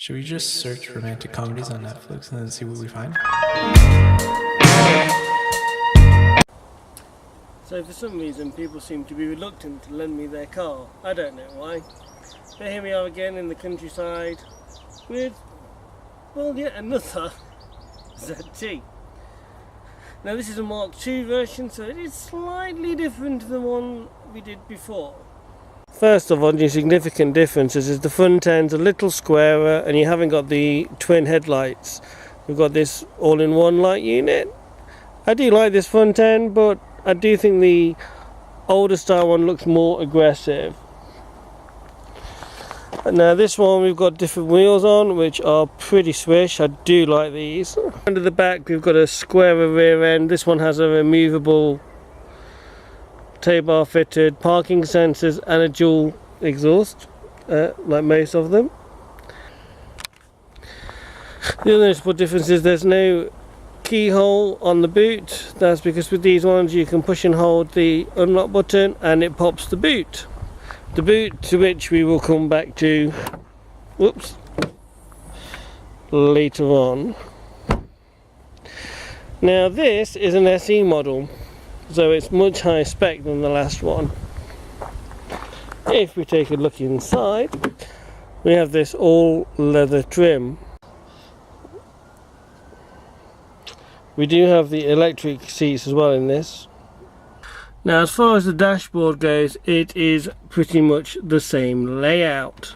Should we just search romantic comedies on Netflix and then see what we find? So for some reason people seem to be reluctant to lend me their car. I don't know why. But here we are again in the countryside with, well, yet another ZT. Now this is a Mark II version, so it is slightly different to the one we did before. First of all, the significant differences is the front end's a little squarer and you haven't got the twin headlights. We've got this all-in-one light unit. I do like this front end, but I do think the older style one looks more aggressive. And now this one we've got different wheels on, which are pretty swish. I do like these. Under the back we've got a squarer rear end. This one has a removable tow bar fitted, parking sensors and a dual exhaust, like most of them. The other notable difference is there's no keyhole on the boot. That's because with these ones you can push and hold the unlock button and it pops the boot. The boot, to which we will come back to later on. Now this is an SE model, so it's much higher spec than the last one. If we take a look inside, we have this all leather trim. We do have the electric seats as well in this. Now as far as the dashboard goes, it is pretty much the same layout.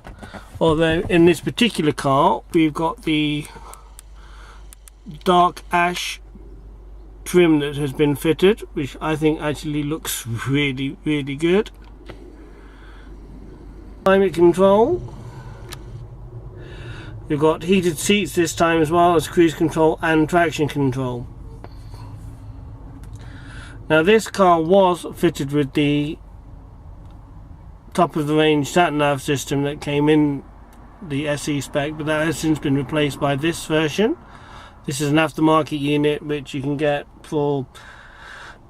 Although in this particular car we've got the dark ash trim that has been fitted, which I think actually looks really good. Climate control. We've got heated seats this time as well as cruise control and traction control. Now this car was fitted with the top of the range sat-nav system that came in the SE spec, but that has since been replaced by this version. This is an aftermarket unit which you can get for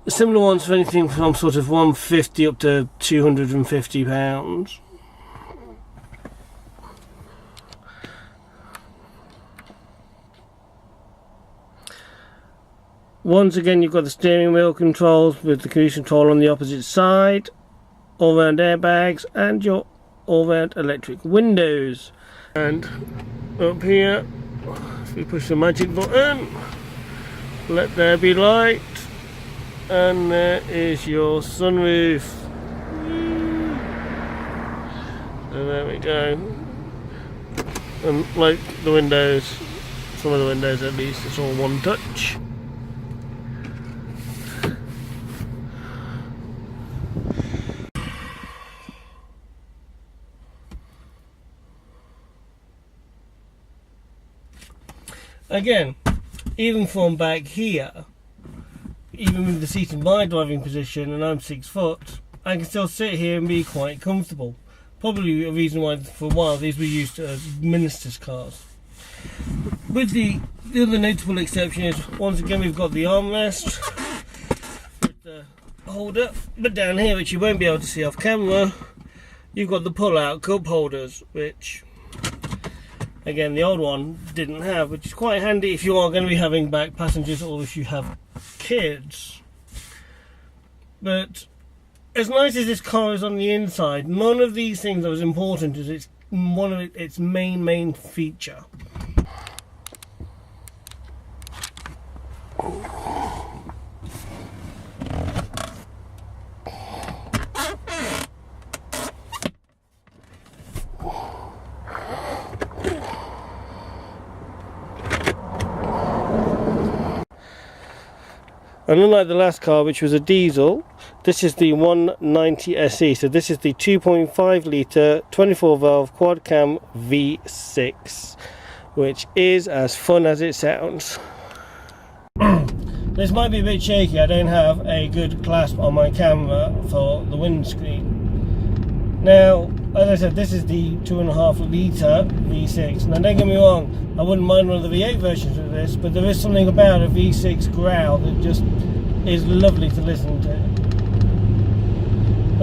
similar ones for anything from sort of £150 up to £250. Once again you've got the steering wheel controls with the cruise control on the opposite side, all-round airbags and your all-round electric windows. And up here, if we push the magic button, let there be light, and there is your sunroof. And there we go. And like the windows, some of the windows at least, it's all one touch. Again, even from back here, even with the seat in my driving position and I'm 6 foot, I can still sit here and be quite comfortable. Probably a reason why for a while these were used as ministers' cars. With the other notable exception is, once again we've got the armrest with the holder, but down here, which you won't be able to see off camera, you've got the pull-out cup holders, which again the old one didn't have, which is quite handy if you are going to be having back passengers or if you have kids. But as nice as this car is on the inside, none of these things are as important as its one of its main feature. And unlike the last car, which was a diesel, this is the 190 SE. So this is the 2.5 litre 24 valve quad cam V6, which is as fun as it sounds. This might be a bit shaky. I don't have a good clasp on my camera for the windscreen. Now, as I said, this is the 2.5 litre V6. Now don't get me wrong, I wouldn't mind one of the V8 versions of this, but there is something about a V6 growl that just is lovely to listen to.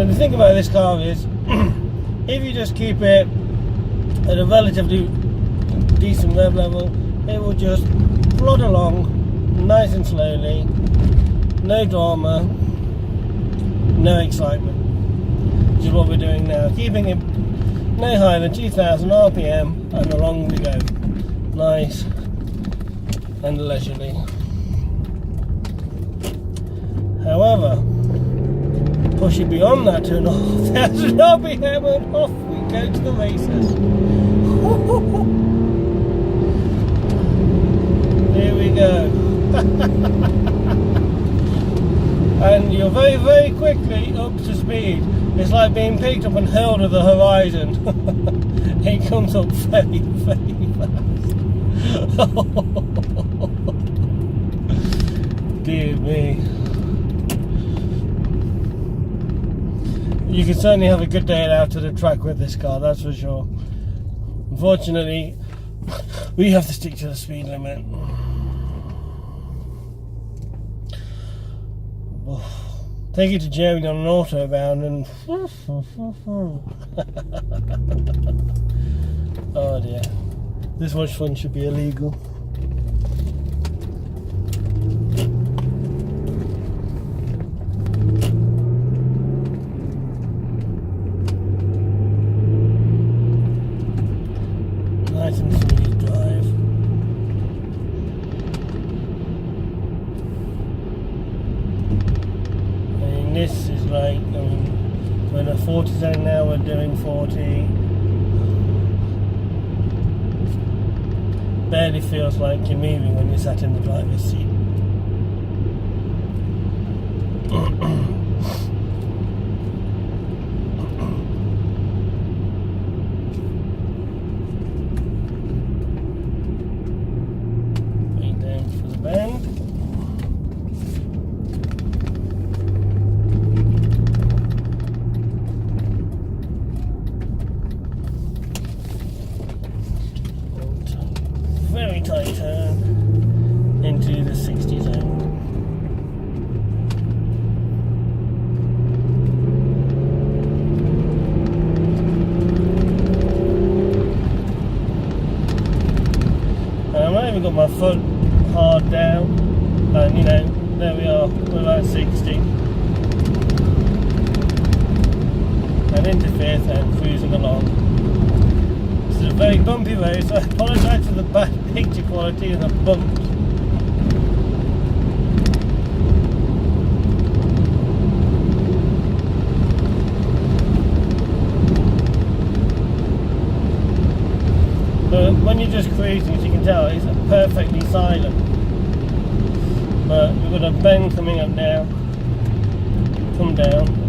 And the thing about this car is, if you just keep it at a relatively decent rev level, it will just plod along nice and slowly, no drama, no excitement, which is what we're doing now, keeping it no higher than 2000 RPM, and along we go, nice and leisurely. However, push it beyond that 2500 RPM and off we go to the races. Here we go. And you're very, very quickly up to speed. It's like being picked up and hurled to the horizon. It comes up very, very fast. Dear me. You can certainly have a good day out to the track with this car, that's for sure. Unfortunately, we have to stick to the speed limit. Take it to Germany on an autobahn and oh dear, this much fun should be illegal. Nice and smooth drive. This is like, we're in a 40 zone now, we're doing 40. Barely feels like you're moving when you're sat in the driver's seat. Wait down for the bend. Very tight turn into the 60 zone. And I've not even got my foot hard down, and you know, there we are, we're at 60. And into fifth and cruising along. It's a very bumpy road, so I apologise for the bad picture quality and the bumps. But when you're just cruising, as you can tell, it's perfectly silent. But we've got a bend coming up now. Come down.